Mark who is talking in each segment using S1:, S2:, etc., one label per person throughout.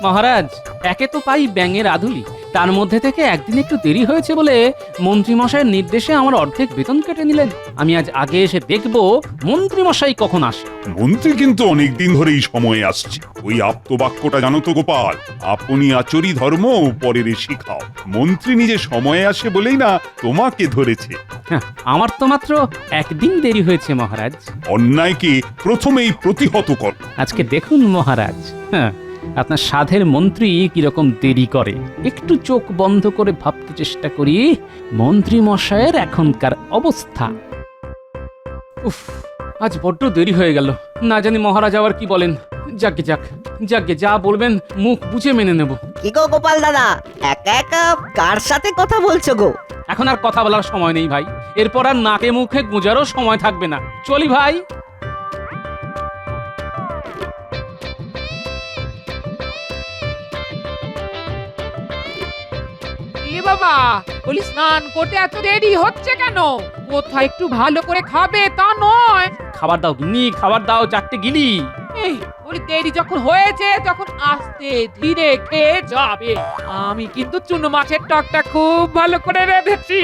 S1: মহারাজ, একে তো পাই ব্যাঙের আধুলি, তার মধ্যে থেকে একদিন একটু দেরি হয়েছে বলে মন্ত্রীমশাইয়ের নির্দেশে আমার অর্ধেক বেতন কেটে নিলেন। আমি আজ আগে এসে দেখব মন্ত্রীমশাই কখন আসে।
S2: মন্ত্রী কিন্তু অনেকদিন ধরেই সময় আসছে। ওই আপ্তবাক্যটা জানো তো গোপাল, আপনি আচরি ধর্ম পরের শিখাও। মন্ত্রী নিজে সময়ে আসে বলেই না তোমাকে ধরেছে।
S1: হ্যাঁ, আমার তো মাত্র একদিন দেরি হয়েছে মহারাজ।
S2: অন্যায়কে প্রথমেই প্রতিহত কর।
S1: আজকে দেখুন মহারাজ, হ্যাঁ, আপনার সাধের মন্ত্রী কিরকম দেরি করে। একটু চোখ বন্ধ করে ভাবতে চেষ্টা করি মন্ত্রী মশাইয়ের এখনকার অবস্থা। উফ, আজ বড্ড দেরি হয়ে গেল। না জানি মহারাজ আবার কি বলেন। যাকে যাক, যাকে যা বলবেন মুখ বুঝে মেনে নেব।
S3: কি গো গোপাল দাদা, একা একা কার সাথে কথা বলছো গো?
S1: এখন আর কথা বলার সময় নেই ভাই, এরপর আর নাকে মুখে গুঁজারও সময় থাকবে না। চলি ভাই।
S4: এ বাবা, বলি স্নান করতে এত দেরি হচ্ছে কেন? কোথায় একটু ভালো করে খাবে তা নয়।
S1: খাবার দাও গিন্নি, খাবার দাও, চারটে গিলি।
S4: এই বলি দেরি যখন হয়েছে তখন আস্তে ধীরে খেয়ে যাবে। আমি কিন্তু চুনো মাছের টকটা খুব ভালো করে রেঁধেছি।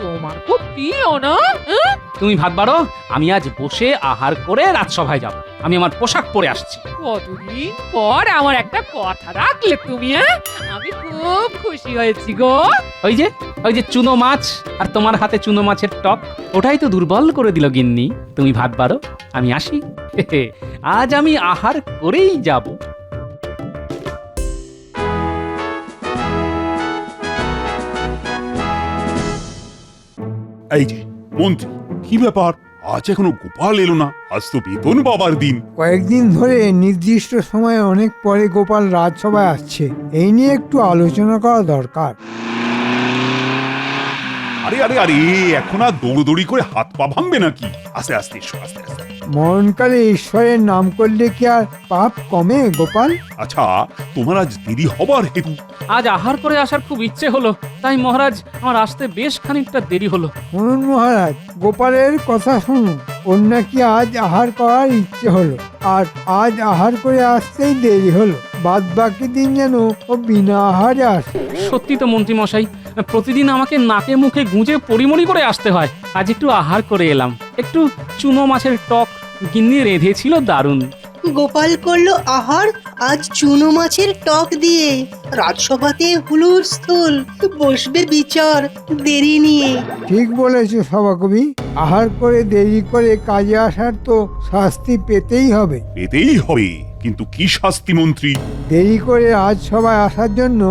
S4: তোমার খুব প্রিয় না? হ্যাঁ?
S1: তুমি ভাত বাড়ো, আমি আজ বসে আহার করে রাজসভায় যাব। আমি আমার পোশাক পরে আসছি।
S4: কতদিন পর আমার একটা কথা রাখলে তুমি, হ্যাঁ? আমি খুব খুশি হয়েছি গো।
S1: ওই যে চুনো মাছ আর তোমার হাতে চুনো মাছের টক, ওটাই তো দুর্বল করে দিল গিন্নি। তুমি ভাত বাড়ো, আমি আসি। আজ আমি আহার করেই যাব।
S2: এই যে মন্ত্রী, কি ব্যাপার? আজ এখনো গোপাল এলো না? আজ তো বেতন পাবার দিন।
S5: কয়েকদিন ধরে নির্দিষ্ট সময়ে অনেক পরে গোপাল রাজসভায় আসছে, এই নিয়ে একটু আলোচনা করা দরকার।
S2: আরে আরে আরে, এখন আর দৌড়দৌড়ি করে হাত পা ভাঙবে নাকি? আস্তে আস্তে এসো, আস্তে আস্তে।
S5: মরণকালে ঈশ্বরের নাম করলে কি আর পাপ কমে গোপাল?
S2: আচ্ছা, তোমার আজ দেরি হবার হেতু?
S1: আজ আহার করে আসার খুব ইচ্ছে হলো, তাই মহারাজ আমার আসতে বেশ খানিকটা দেরি হলো।
S5: শুনুন মহারাজ, গোপালের কথা শুনুন। ওর নাকি আজ আহার করার ইচ্ছে হলো, আর আজ আহার করে আসতেই দেরি হলো। বাদ বাকি দিন যেন ও বিনা আহারে আসে।
S1: সত্যি তো মন্ত্রী মশাই, প্রতিদিন আমাকে নাকে মুখে গুঁজে পরিমরি করে আসতে হয়। আজ একটু আহার করে এলাম। একটু চুনো মাছের টক গিন্নি রেঁধেছিল, দারুণ।
S6: গোপাল করলো আহার আজ চুনো মাছের টক দিয়ে। রাজসভাতে হুলুর স্থল, বসবে বিচার দেরি নিয়ে।
S5: ঠিক বলেছ সভাকবি, আহার করে দেরি করে কাজে আসার তো শাস্তি পেতেই হবে।
S2: পেতেই হবে, কিন্তু কি শাস্তি মন্ত্রী?
S5: দেরি করে রাজসভায় আসার জন্য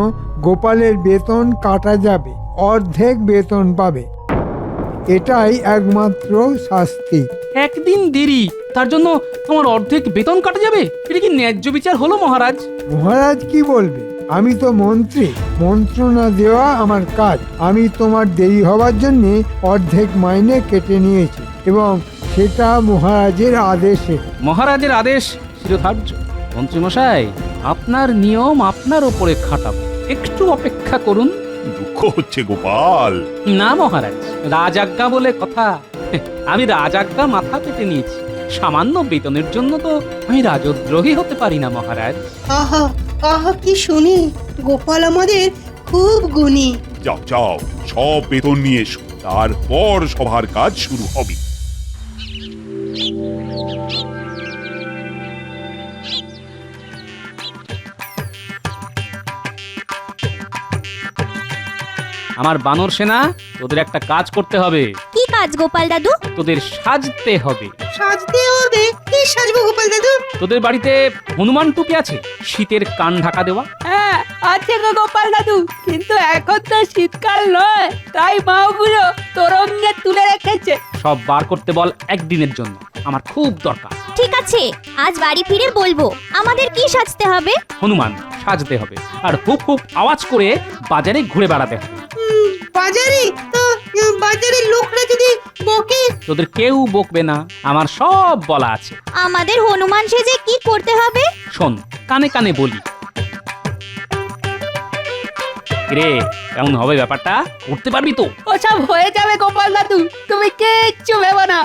S5: গোপালের বেতন কাটা যাবে, অর্ধেক বেতন পাবে। এটাই একমাত্র শাস্তি।
S1: একদিন দেরি, তার জন্য আমার অর্ধেক বেতন কাটা যাবে? এটা কি ন্যায্য বিচার হলো মহারাজ?
S5: মহারাজ কি বলবে? আমি তো মন্ত্রী, মন্ত্রণা দেওয়া আমার কাজ। আমি তোমার দেরি হওয়ার জন্য অর্ধেক মাইনে কেটে নিয়েছি, এবং সেটা মহারাজের আদেশে।
S1: মহারাজের আদেশ শিরোধার্য। মন্ত্রীমশাই, আপনার নিয়ম আপনার ওপরে খাটাবো, একটু অপেক্ষা করুন।
S2: দুঃখ হচ্ছে গোপাল।
S1: না মহারাজ, রাজাজ্ঞা বলে কথা। আমি রাজাজ্ঞা মাথা পেতে নিয়েছি। সামান্য বেতনের জন্য তো আমি রাজদ্রোহী হতে পারি না মহারাজ।
S6: আহা আহা, কি শুনি, গোপাল আমাদের খুব গুণী।
S2: যাও যাও, সব বেতন নিয়ে এসো, তারপর সভার কাজ শুরু হবে।
S1: আমার বানর সেনা, তোদের একটা কাজ করতে হবে।
S7: কি কাজ গোপাল দাদু?
S1: তোদের সাজতে হবে।
S6: সাজতে হবে? কি সাজবো গোপাল দাদু?
S1: তোদের বাড়িতে হনুমান টুপি আছে? শীতের কান ঢাকা দেওয়া।
S8: হ্যাঁ আছে গো গোপাল দাদু, কিন্তু এখন তো শীতকাল নয়, তাই মা ওগুলো তোরঙ্গে তুলে রেখেছে।
S1: সব বার করতে বল একদিনের জন্য, আমার খুব দরকার।
S7: ঠিক আছে, আজ বাড়ি ফিরে বলবো। আমাদের কি সাজতে হবে?
S1: হনুমান সাজতে হবে, আর হুপ হুপ আওয়াজ করে বাজারে ঘুরে বেড়াতে হবে।
S6: বাজারে তো, বাজারের লোকরা যদি বকে?
S1: তোদের কেউ বকবে না, আমার সব বলা আছে।
S7: আমাদের হনুমান সেজে কি করতে হবে?
S1: শোন, কানে কানে বলি। রে, কেমন হবে ব্যাপারটা? করতে পারবি তো?
S8: ওসব হয়ে যাবে গোপাল দাদু, তুমি কিচ্ছু ভেবো না।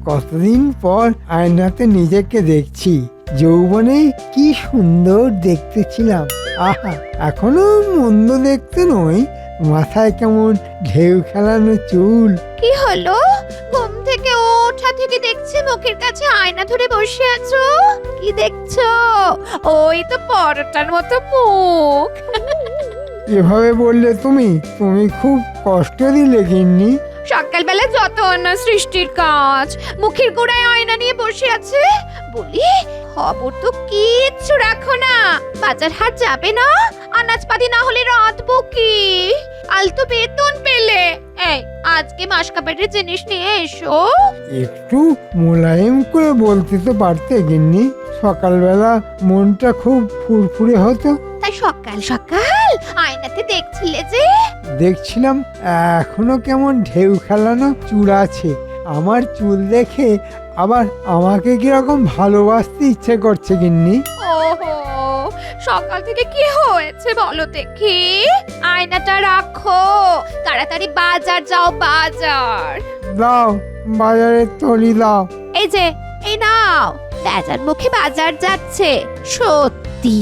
S5: কতদিন পর আয়নাতে নিজেকে দেখছি। যৌবনে কি সুন্দর দেখতে ছিলাম। আহা, এখনো মন্দ দেখতে নই। মাথায় কেমন ঢেউ খেলানো চুল।
S7: কি হলো? ঘুম থেকে ওঠা থেকে দেখছি মুখের কাছে আয়না ধরে বসে আছো। কি দেখছো? ওই তো পরোটার মতো মুখ।
S5: এভাবে বললে তুমি খুব কষ্ট দিলে গিন্নি।
S7: সকালবেলা যত অন্য সৃষ্টির কাজ, মুখের গোড়ায় আয়না নিয়ে বসে আছে। বলি, খবর তো কিচ্ছু রাখো না। বাজার হাট যাবে না? আনাজপাতি না হলে রাঁধবো কি? আলতো বেতন পেলে। এই, আজকে মাস কাপড়ের জিনিস নিয়ে এসো।
S5: একটু মোলায়েম করে বলতে তো পারতে গিন্নি। সকালবেলা মনটা খুব ফুরফুরে হতো।
S7: তাই সকাল সকাল আয়নাতে দেখছিলে যে?
S5: দেখছিলাম এখনো কেমন ঢেউ খেলানো চুল আছে। আমার চুল দেখে আবার আমাকে কিরকম ভালোবাসতে ইচ্ছে করছে গিন্নি।
S7: ওহো, সকাল থেকে কি হয়েছে বলো দেখি? আয়নাটা রাখো, তাড়াতাড়ি বাজার যাও, বাজার।
S5: দাও, বাজারের থলি দাও।
S7: এই যে, এই নাও। বাজার মুখে বাজার যাচ্ছে সত্যি।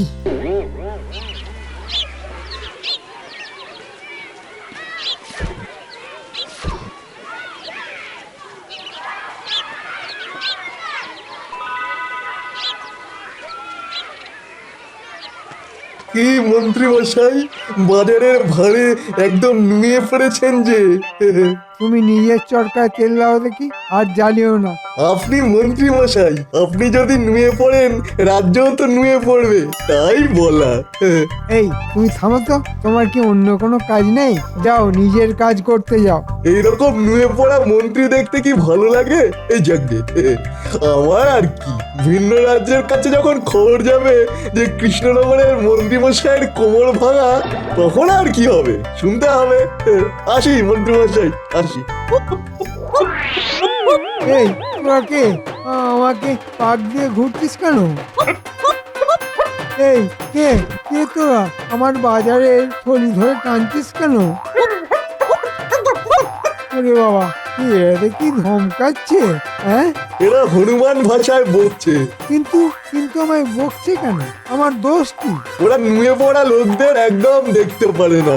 S9: কি মন্ত্রী মশাই, বাজারের ভাড়ে একদম নুয়ে পড়েছেন যে।
S5: তুমি নিজের চরকায় তেল দাও দেখি, আর জ্বালিও না।
S9: আপনি মন্ত্রী মশাই, আপনি যদি নুয়ে পড়েন রাজ্যও তো নুয়ে পড়বে, তাই বলা।
S5: এই, তুমি থামো তো। তোমার কি অন্য কোনো কাজ নেই? যাও, নিজের কাজ করতে যাও।
S9: এইরকম নুয়ে পড়া মন্ত্রী দেখতে কি ভালো লাগে? এই যাকে আমার আর কি, ভিন্ন রাজ্যের কাছে যখন খবর যাবে যে কৃষ্ণনগরের মন্ত্রী মশাইয়ের কোমর ভাঙা, তখন আর কি হবে, শুনতে হবে। আসি মন্ত্রী মশাই, আসি।
S5: এই, তোরা কে? আমাকে পাক দিয়ে ঘুরছিস কেন? এই, কে কে তোরা? আমার বাজারের থলি ধরে টানছিস কেন? ওরে বাবা, এরা কি ধমকাচ্ছে? হ্যাঁ,
S9: এরা হনুমান ভাষায় বলছে।
S5: কিন্তু আমায় বকছে কেন? আমার দোষ কি?
S9: ওরা নুয়ে পড়া লোকদের একদম দেখতে পারে না।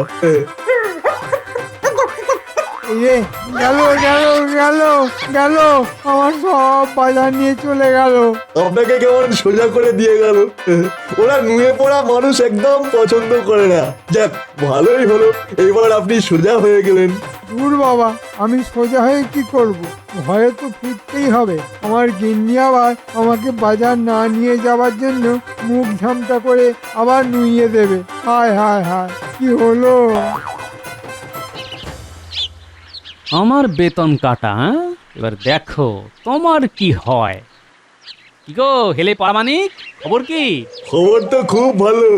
S5: এই রে, গেল গেল গেল গেল, আমার সব বাজার নিয়ে চলে গেল।
S9: আপনাকে কেমন সোজা করে দিয়ে গেল। ওরা নুয়ে পড়া মানুষ একদম পছন্দ করে না। যাক, ভালোই হলো, এবার আপনি সোজা হয়ে গেলেন।
S5: দূর বাবা, আমি সোজা হয়ে কি করব? ভয়ে তো ফিরতেই হবে। আমার গিন্নি আবার আমাকে বাজার না নিয়ে যাওয়ার জন্য মুখ ঝামটা করে আবার নুইয়ে দেবে। হায় হায় হায়, কি হলো?
S1: আমার বেতন কাটা, হ্যাঁ? এবার দেখো তোমার কি হয়। কি গো হেলে পারামানিক, খবর কি?
S9: খবর তো খুব ভালো।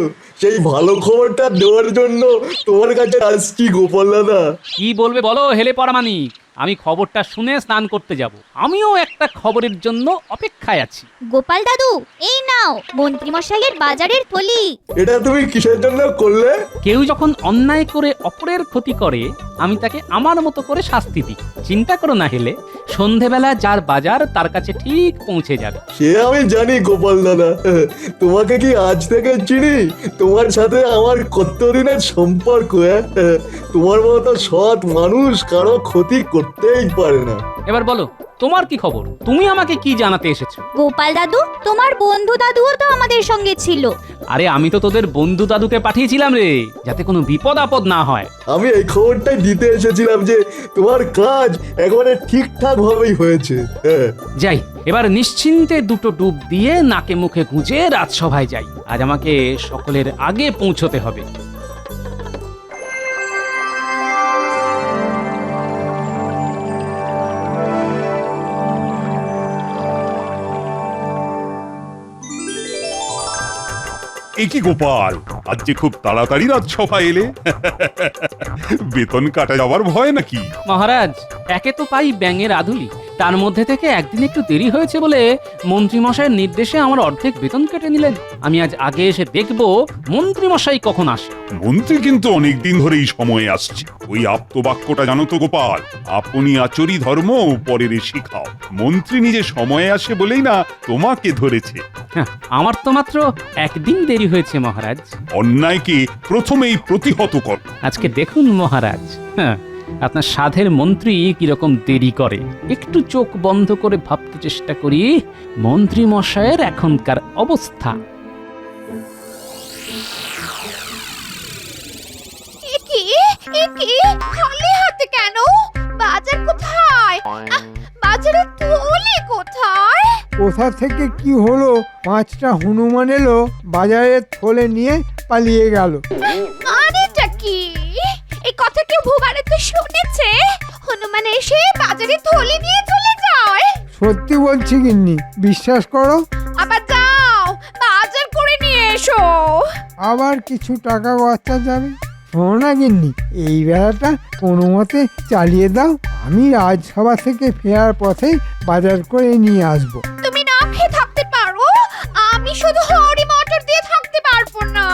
S9: সেই ভালো খবরটা দেওয়ার জন্য তোমার কাছে আসছি গোপাল দাদা।
S1: কি বলবে বলো হেলে পারামানিক? আমি খবরটা শুনে স্নান করতে যাব। আমিও একটা খবরের জন্য অপেক্ষায় আছি।
S7: গোপাল দাদু, এই নাও মন্ত্রী মশাইয়ের বাজারের থলি।
S9: এটা তুমি কিসের জন্য করলে?
S1: কেউ যখন অন্যায় করে অপরের ক্ষতি করে, আমি তাকে আমার মতো করে শাস্তি দিই। চিন্তা করো না হেলে, সন্ধেবেলা যার বাজার তার কাছে ঠিক পৌঁছে যাবে।
S9: সে আমি জানি গোপাল দাদা। তোমাকে কি আজ থেকে চিনি? তোমার সাথে আমার কতদিনের সম্পর্ক। তোমার মতো সৎ মানুষ কারো ক্ষতি করতেই পারে না।
S1: এবার বলো তোমার কি খবর? তুমি আমাকে কি জানাতে এসেছো?
S7: গোপাল দাদু, তোমার বন্ধু দাদুও তো আমাদের সঙ্গে ছিল।
S1: আরে আমি তো তোদের বন্ধু দাদুকে পাঠিয়েছিলাম রে, যাতে কোনো বিপদ আপদ না হয়।
S9: আমি এই খবরটাই দিতে এসেছিলাম যে তোমার কাজ একেবারে ঠিকঠাক ভাবেই হয়েছে।
S1: যাই, এবার নিশ্চিন্তে দুটো ডুব দিয়ে নাকে মুখে গুঁজে রাজসভায় যাই। আজ আমাকে সকলের আগে পৌঁছতে হবে।
S2: এ কি গোপাল, আজ যে খুব তাড়াতাড়ি রাজসভা এলে। বেতন কাটা যাওয়ার ভয় নাকি?
S1: মহারাজ, একে তো পাই ব্যাঙের আধুলি, তার মধ্যে থেকে একদিন একটু দেরি হয়েছে বলে মন্ত্রীমশাইয়ের নির্দেশে আমার অর্ধেক বেতন কেটে নিলেন। আমি আজ আগে এসে দেখব মন্ত্রীমশাই কখন আসে।
S2: মন্ত্রী কিন্তু অনেকদিন ধরেই সময়ে আসছে। ওই আপ্তবাক্যটা জানো তো গোপাল, আপনি আচরি ধর্ম পরের শিখাও। মন্ত্রী নিজে সময়ে আসে বলেই না তোমাকে ধরেছে।
S1: হ্যাঁ, আমার তো মাত্র একদিন দেরি হয়েছে মহারাজ।
S2: অন্যায়কে প্রথমেই প্রতিহত কর।
S1: আজকে দেখুন মহারাজ, হ্যাঁ, আপনার সাধের মন্ত্রী কিরকম দেরি করে। একটু চোখ বন্ধ করে ভাবতে চেষ্টা করি মন্ত্রী মশাইয়ের এখনকার অবস্থা।
S7: একি খালি হাতে কেন? বাজার কোথায়? বাজারে থলি কোথায়?
S5: কোথা থেকে কি হলো, 5টা হনুমান এলো, বাজারের থলে নিয়ে পালিয়ে গেল।
S7: আরেটা কি? এই কথা কেউ ভূবাড়িতে শুনেছে? হনুমান এসে বাজারে থলি নিয়ে চলে যায়?
S5: সত্যি বলছি গিন্নি, বিশ্বাস করো।
S7: আবার যাও বাজার করে নিয়ে এসো।
S5: আবার কিছু টাকা খরচা যাবে। শোনো না গিন্নি, এই বেলাটা কোনো মতে চালিয়ে দাও। আমি রাজসভা থেকে ফেরার পথে বাজার করে নিয়ে আসবো।
S7: তুমি না খেয়ে থাকতে পারো, আমি শুধু হরি মটর দিয়ে থাকতে পারবো না।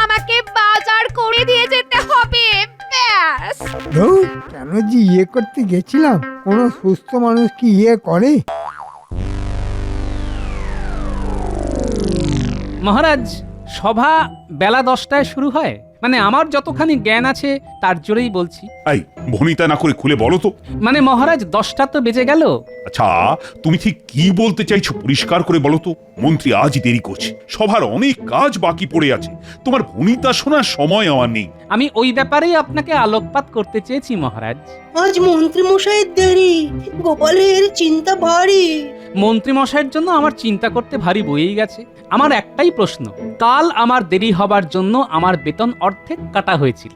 S7: আমাকে বাজার করে দিয়ে যেতে হবে, ব্যাস।
S5: ধুর, কেন যে ইয়ে করতে গেছিলাম? কোনো সুস্থ মানুষ কি ইয়ে করে?
S1: মহারাজ, সভা বেলা 10টায় শুরু হয়। মানে আমার যতখানি জ্ঞান আছে তার জোরেই বলছি।
S2: এই ভনিতা না করে খুলে বলো তো।
S1: মানে মহারাজ, 10টা তো বেজে গেল।
S2: আচ্ছা, তুমি ঠিক কি বলতে চাইছো পরিষ্কার করে বলো তো। মন্ত্রী আজ দেরি করছে, সভার অনেক কাজ বাকি পড়ে আছে। তোমার ভনিতা শোনার সময় আমার নেই।
S1: আমি ওই ব্যাপারেই আপনাকে আলোকপাত করতে চেয়েছি মহারাজ।
S6: আজ মন্ত্রী মশাইয়ের দেরি, গোপালের চিন্তা ভারী।
S1: মন্ত্রী মশাইয়ের জন্য আমার চিন্তা করতে ভারী বয়েই গেছে। আমার একটাই প্রশ্ন, কাল আমার দেরি হবার জন্য আমার বেতন অর্ধেক কাটা হয়েছিল।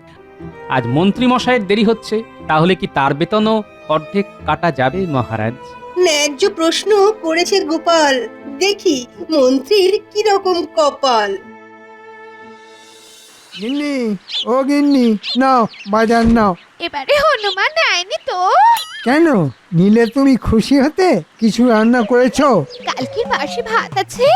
S1: আজ মন্ত্রী মশাইয়ের দেরি হচ্ছে, তাহলে কি তার বেতনও অর্ধেক কাটা যাবে মহারাজ?
S6: ন্যায্য প্রশ্ন করেছে গোপাল। দেখি মন্ত্রীর কিরকম কপাল।
S5: গিন্নি, ও গিন্নি, নাও বাজার নাও।
S7: এবারে হনুমান নেয়নি তো?
S5: কেন নিলে তুমি খুশি হতে? কিছু রান্না করেছো?
S7: কালকের বাসি ভাত আছে,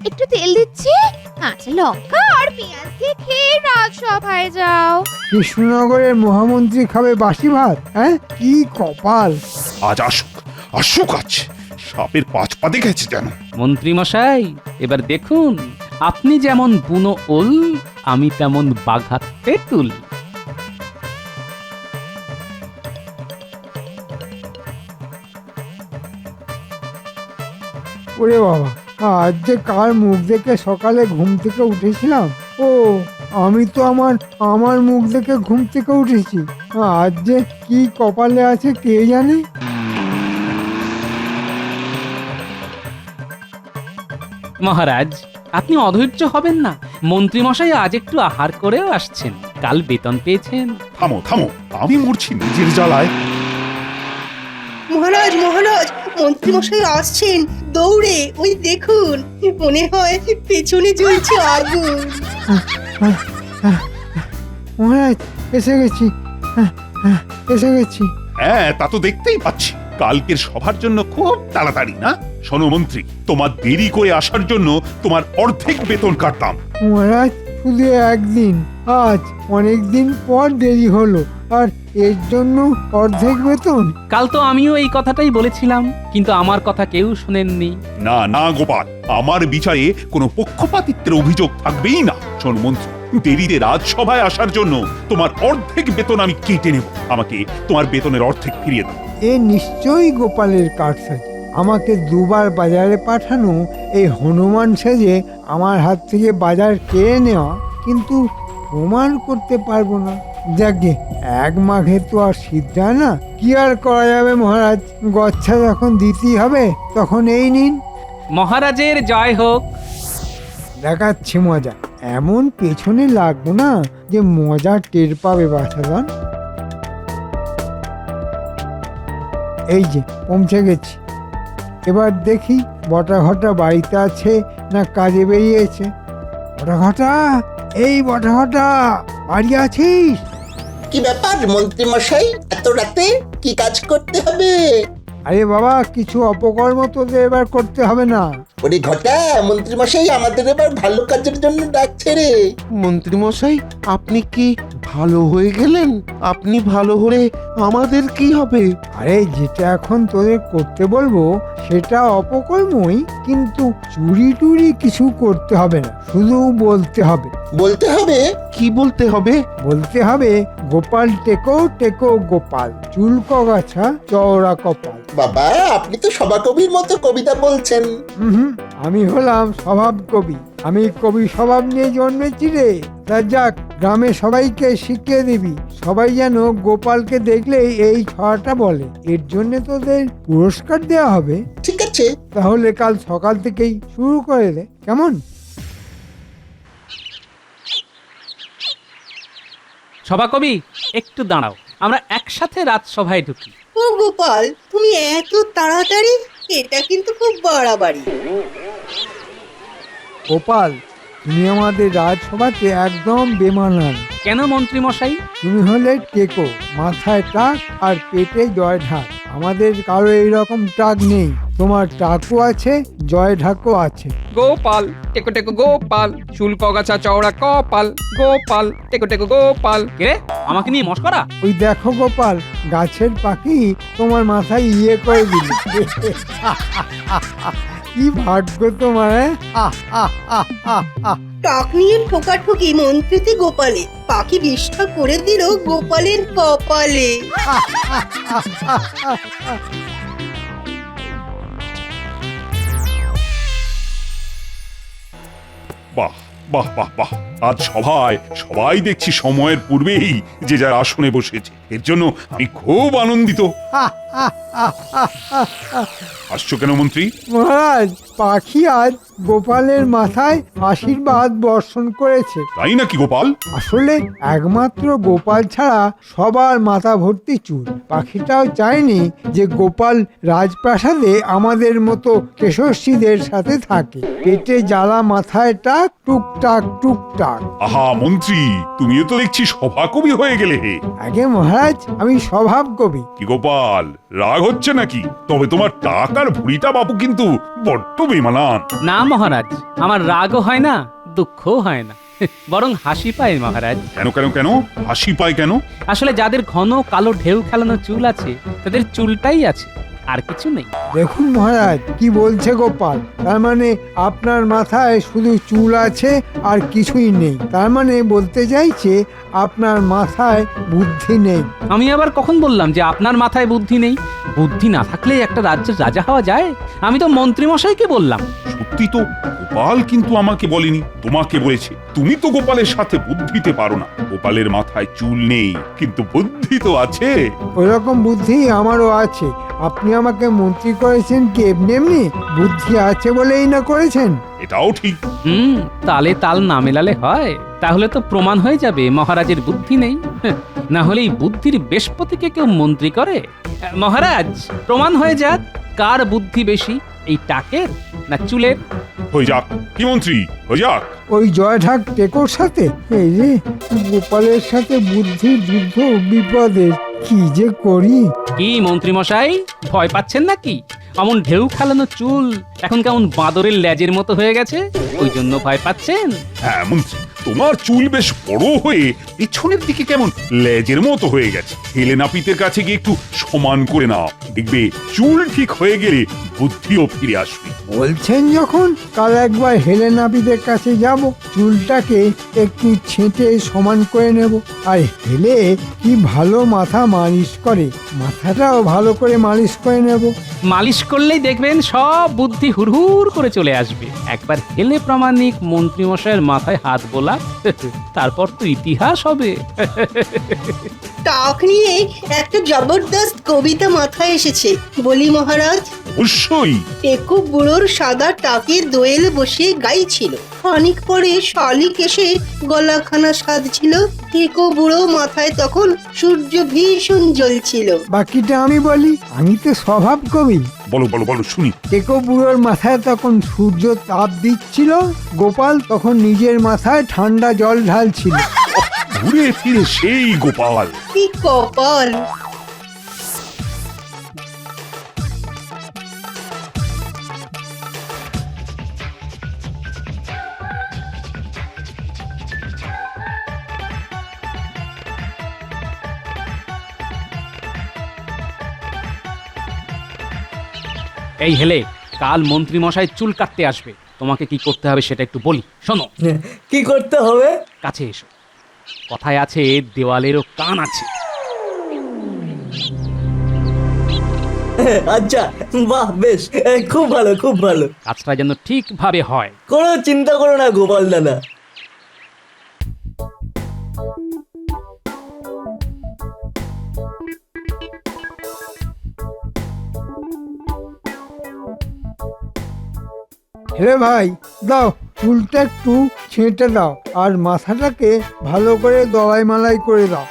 S7: একটু তেল দিচ্ছি, কাঁচা লঙ্কা আর পেঁয়াজ দিয়ে খেয়ে রাজসভায় যাও।
S5: কৃষ্ণনগরের মহামন্ত্রী খাবে বাসি ভাত? হ্যাঁ, কি কপাল।
S2: আজ আসুক, আসুক আজ। সাপের 5 পা দেখেছে যেন।
S1: মন্ত্রী মশাই, এবার দেখুন, আপনি যেমন বুনো ওল, আমি তেমন বাঘা তেঁতুল।
S5: ওরে বাবা, আজ যে কার মুখ দেখে সকালে ঘুম থেকে উঠেছিলাম। ও, আমি তো আমার মুখ দেখে ঘুম থেকে উঠেছি। আজ যে কি কপালে আছে কে জানে।
S1: মহারাজ, আপনি অধৈর্য হবেন না। মন্ত্রী মশাই আজ একটু আহার করেও আসছেন, কাল বেতন পেয়েছেন।
S2: থামো থামো, আমি মরছি নিজের জ্বালায়।
S6: মহারাজ মহারাজ, মন্ত্রী মশাই আসছেন দৌড়ে। ওই দেখুন, মনে হয় পেছনে জ্বলছে আগুন।
S5: মহারাজ, এসে গেছি, এসে গেছি।
S2: হ্যাঁ, তা তো দেখতেই পাচ্ছি। কালকের সভার জন্য খুব তাড়াতাড়ি না? শোনো মন্ত্রী, তোমার দেরি করে আসার জন্য তোমার অর্ধেক বেতন কাটলাম।
S5: মহারাজ, শুধু একদিন, আজ অনেক দিন পর দেরি হলো, আর এর জন্য অর্ধেক বেতন।
S1: কাল তো আমিও এই কথাটাই বলেছিলাম, কিন্তু আমার কথা কেউ শুনেননি।
S2: না না গোপাল, আমার বিচারে কোনো পক্ষপাতিত্বের অভিযোগ থাকবেই না। শোন মন্ত্রী, দেরিতে রাজসভায় আসার জন্য তোমার অর্ধেক বেতন আমি কেটে নেব। আমাকে তোমার বেতনের অর্ধেক ফিরিয়ে দাও।
S5: এ নিশ্চয়ই গোপালের কারসাজি। আমাকে দুবার বাজারে পাঠানো এই হনুমান সেজে আমার হাত থেকে বাজার কেড়ে নেওয়া, কিন্তু প্রমাণ করতে পারবো না। যাকে এক মাঘে তো আর সিদ্ধ হয় না। কি আর করা যাবে মহারাজ, গচ্ছা যখন দিতেই হবে তখন এই নিন।
S1: মহারাজের জয় হোক।
S5: দেখাচ্ছি মজা। এমন পেছনে লাগবো না যে মজা টের পাবে বাছাধন। এই যে পৌঁছে গেছি। এবার দেখি বটা ঘটা বাড়িতে আছে না কাজে বেরিয়েছে। বটা ঘটা, এই বটা ঘটা, বাড়ি আছিস?
S10: কি ব্যাপার মন্ত্রী মশাই, এত রাতে কি কাজ করতে হবে?
S5: আরে বাবা, কিছু অপকর্ম তোদের এবার করতে হবে না।
S10: ওরে ঘটা, মন্ত্রীমশাই আমাদের এবার ভালো কাজের জন্য ডাকছে রে।
S11: মন্ত্রীমশাই, আপনি কি ভালো হয়ে গেলেন? আপনি ভালো হলে আমাদের কি হবে?
S5: আরে যেটা এখন তোদের করতে বলবো সেটা অপকর্মই, কিন্তু চুরি টুরি কিছু করতে হবে না, শুধু বলতে হবে।
S10: বলতে হবে?
S11: কি বলতে হবে?
S5: বলতে হবে গোপাল টেকো টেকো গোপাল, চুল কগাছা চওড়া কপাল।
S10: বাবা, আপনি তো সভাকবির মতো কবিতা বলছেন।
S5: হুম, আমি হলাম স্বভাব কবি, আমি কবি স্বভাব নিয়ে জন্মেছি রে। তা যাক, গ্রামে সবাইকে শিখিয়ে দিবি, সবাই যেন গোপালকে দেখলে এই ছড়াটা বলে। এর জন্য তোদের পুরস্কার দেওয়া হবে।
S10: ঠিক আছে।
S5: তাহলে কাল সকাল থেকেই শুরু করে দে, কেমন?
S1: সভাকবি, একটু দাঁড়াও, আমরা একসাথে রাজসভায় ঢুকি।
S6: ও গোপাল, তুমি এত তাড়াতাড়ি? এটা কিন্তু খুব বাড়াবাড়ি।
S5: গোপাল, তুমি আমাদের রাজসভাতে একদম বেমানান।
S1: কেন মন্ত্রী মশাই?
S5: তুমি হলে টেকো, মাথায় টাক আর পেটে জয় ঢাক। আমাদের কারো এইরকম টাক নেই, তোমার টাকও আছে, জয় ঢাকও আছে।
S4: গোপাল টেকো টেকো গোপাল, চুল কগাছা চওড়া কপাল, গোপাল টেকো টেকো গোপাল।
S1: কে আমাকে নিয়ে মস্করা?
S5: ওই দেখো গোপাল, গাছের পাখি তোমার মাথায় ইয়ে করে দিল। কি ভাগ্য তোমার!
S6: টাক নিয়ে ঠোকাঠুকি মন্ত্রীতে গোপালে, পাখি বিষ্ঠা করে দিল গোপালের কপালে।
S2: বাহ বাহ বাহ বাহ, আজ সবাই দেখছি সময়ের পূর্বেই যে যার আসনে বসেছে। এর জন্য আমি খুব আনন্দিত। হাসছো কেন মন্ত্রী?
S5: মহারাজ, পাখি আজ গোপালের মাথায় আশীর্বাদ বর্ষণ করেছে।
S2: তাই নাকি গোপাল?
S5: আসলে একমাত্র গোপাল ছাড়া সবার মাথা ভর্তি চুল। পাখিটাও চায়নি যে গোপাল রাজপ্রাসাদে আমাদের মতো কেশস্রীদের সাথে থাকে। পেটে জ্বালা, মাথায় টাক, টুকটাক টুকটাক।
S2: আহা মন্ত্রী, তুমিও তো দেখছি সভাকবি হয়ে গেলে হে।
S5: আগে মহারাজ, আমি স্বভাব কবি।
S2: কি গোপাল, রাগ হচ্ছে নাকি? তবে তোমার টাকার ভুড়িটা বাপু কিন্তু বড্ড বেমানান।
S1: না মহারাজ, আমার রাগও হয় না, দুঃখও হয় না, বরং হাসি পায় মহারাজ।
S2: কেন কেন কেন হাসি পায় কেন?
S1: আসলে যাদের ঘন কালো ঢেউ খেলানো চুল আছে, তাদের চুলটাই আছে, আর কিছু নেই।
S5: দেখুন মহারাজ, কি বলছে গোপাল। তার মানে আপনার মাথায় শুধু চুল আছে আর কিছুই নেই। তার মানে বলতে চাইছে আপনার মাথায় বুদ্ধি নেই।
S1: আমি আবার কখন বললাম যে আপনার মাথায় বুদ্ধি নেই? বুদ্ধি না থাকলে একটা রাজ্যের রাজা হওয়া যায়? আমি তো মন্ত্রী মশাইকে বললাম।
S2: সত্যি তো, গোপাল কিন্তু আমাকে বলেনি, তোমাকে বলেছে। তুমি তো গোপালের সাথে বুদ্ধিতে পারো না। গোপালের মাথায় চুল নেই, কিন্তু বুদ্ধি তো আছে।
S5: ওইরকম বুদ্ধি আমারও আছে। আপনি আমাকে মন্ত্রী করেছেন কি এমনি এমনি? বুদ্ধি আছে বলেই না করেছেন।
S2: এটাও ঠিক।
S1: তালে তাল না মেলালে হয়? তাহলে তো প্রমাণ হয়ে যাবে মহারাজের বুদ্ধি নেই। না হলে এই বুদ্ধির বৃহস্পতিকে কেউ মন্ত্রী করে? মহারাজ, প্রমাণ হয়ে যাক কার বুদ্ধি বেশি, এই টাকের না চুলের।
S2: হয়ে যাক কি মন্ত্রী, হয়ে যাক।
S5: ওই জয় ঢাক টেকোর সাথে এই রে গোপালের সাথে বুদ্ধির যুদ্ধ বিপদের। কি যে করি!
S1: কি মন্ত্রী মশাই, ভয় পাচ্ছেন নাকি? অমন ঢেউ খেলানো চুল এখন কেমন বাঁদরের লেজের মতো হয়ে গেছে, ওই জন্য ভয় পাচ্ছেন?
S2: হ্যাঁ মন্ত্রী, তোমার চুল বেশ বড় হয়ে পিছনের দিকে কেমন লেজের মতো হয়ে গেছে। হেলে নাপিতের কাছে গিয়ে একটু সমান করে নাও, দেখবে চুল ঠিক হয়ে গেলে বুদ্ধিও ফিরে আসবে।
S5: বলছেন যখন, কাল একবার হেলে নাপিতের কাছে যাব, চুলটাকে একটু ছেঁটে সমান করে নেব। আর হেলে কি ভালো মাথা মালিশ করে, মাথাটাও ভালো করে মালিশ করে নেব।
S1: মালিশ করলেই দেখবেন সব বুদ্ধি হুড়হুড় করে চলে আসবে। একবার হেলে প্রামাণিক মন্ত্রী মশাইয়ের মাথায় হাত বোলা, তারপর তো ইতিহাস হবে।
S6: টাক নিয়ে একটা জবরদস্ত কবিতা মাথায় এসেছে, বলি মহারাজ।
S2: অবশ্যই।
S6: টেকো বুড়োর সাদা টাকে দোয়েল বসে গাইছিল। খানিক পরে শালিক এসে গলাখানা সাধছিল। টেকো বুড়ো মাথায় তখন সূর্য ভীষণ জ্বলছিল।
S5: বাকিটা আমি বলি, আমি তো স্বভাব কবি।
S2: বলো বলো বলো শুনি।
S5: টেকো বুড়োর মাথায় তখন সূর্য তাপ দিচ্ছিল, গোপাল তখন নিজের মাথায় ঠান্ডা জল ঢালছিল।
S2: ঘুরে ফিরে সেই গোপাল।
S6: কি কপাল!
S1: এই হেলে, কাল মন্ত্রী মশাই চুল কাটতে আসবে, তোমাকে কি করতে হবে সেটা একটু বলি, শোনো।
S12: কি করতে হবে?
S1: কাছে এসো। কথায় আছে দেওয়ালেরও কান আছে।
S12: আচ্ছা, বাহ, বেশ, খুব ভালো, খুব ভালো।
S1: কাজটা যেন ঠিকভাবে হয়।
S12: কোনো চিন্তা করো না গোপাল দাদা।
S5: হে ভাই, দাও চুলটা একটু ছেঁটে দাও আর মাথাটাকে ভালো করে দলাই মালাই করে দাও।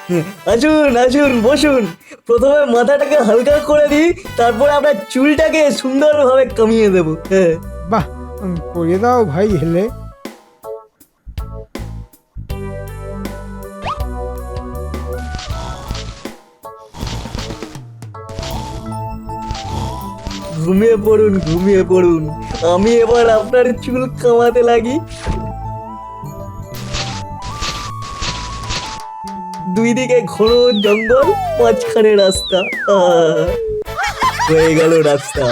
S12: আসুন আসুন, বসুন। প্রথমে মাথাটাকে হালকা করে দিই, তারপরে আপনার চুলটাকে সুন্দরভাবে কমিয়ে দেবো। হ্যাঁ,
S5: বাহ, করে দাও ভাই হেলে।
S12: ঘুমিয়ে পড়ুন, ঘুমিয়ে পড়ুন। আমি এবার আপনার চুল কামাতে লাগি। দুই দিকে ঘন জঙ্গল, মাঝখানে রাস্তা। হয়ে গেল রাস্তা।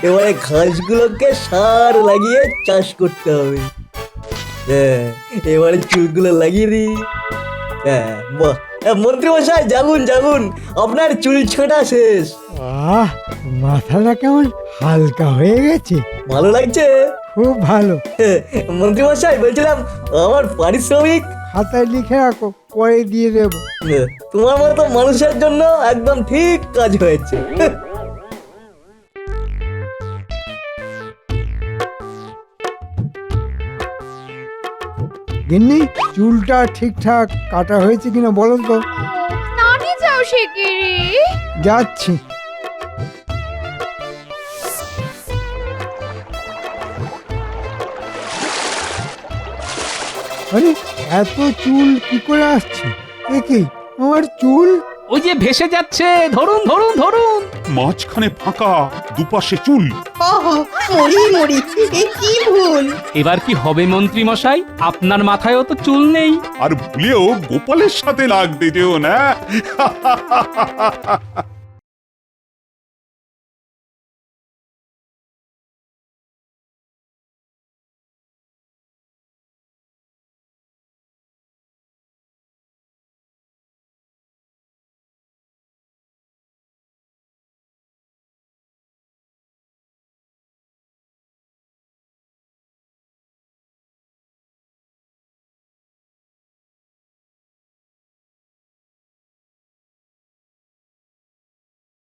S12: এবারে ঘাসগুলোকে সার লাগিয়ে চাষ করতে হবে। হ্যাঁ, এবারে চুলগুলো লাগিয়ে দিই। হ্যাঁ, বাহ, মন্ত্রী মশাই জাগুন জাগুন, আপনার চুল ছোটা শেষ।
S5: আহ, মাথাটা কেমন হালকা হয়ে গেছে।
S12: ভালো লাগছে?
S5: খুব ভালো।
S12: মন্ত্রী মশাই, বলছিলাম আমার পারিশ্রমিক
S5: খাতায় লিখে রাখো, পরে দিয়ে দেবো।
S12: তোমার মতো মানুষের জন্য একদম ঠিক কাজ হয়েছে।
S5: গিন্নি, চুলটা ঠিকঠাক কাটা হয়েছে কিনা বলো তো।
S7: নানি যাও শিগগিরি।
S5: যাচ্ছি। আরে, এত চুল কি করে আসছে? এ কি, আমার চুল?
S1: ওই যে ভেসে যাচ্ছে, ধরুন ধরুন ধরুন।
S2: মাঝখানে ফাঁকা, দুপাশে চুল।
S6: মরি মরি, এ কি ভুল!
S1: এবার কি হবে মন্ত্রী মশাই? আপনার মাথায়ও তো চুল নেই।
S2: আর ভুলেও গোপালের সাথে লাগতে যেও না।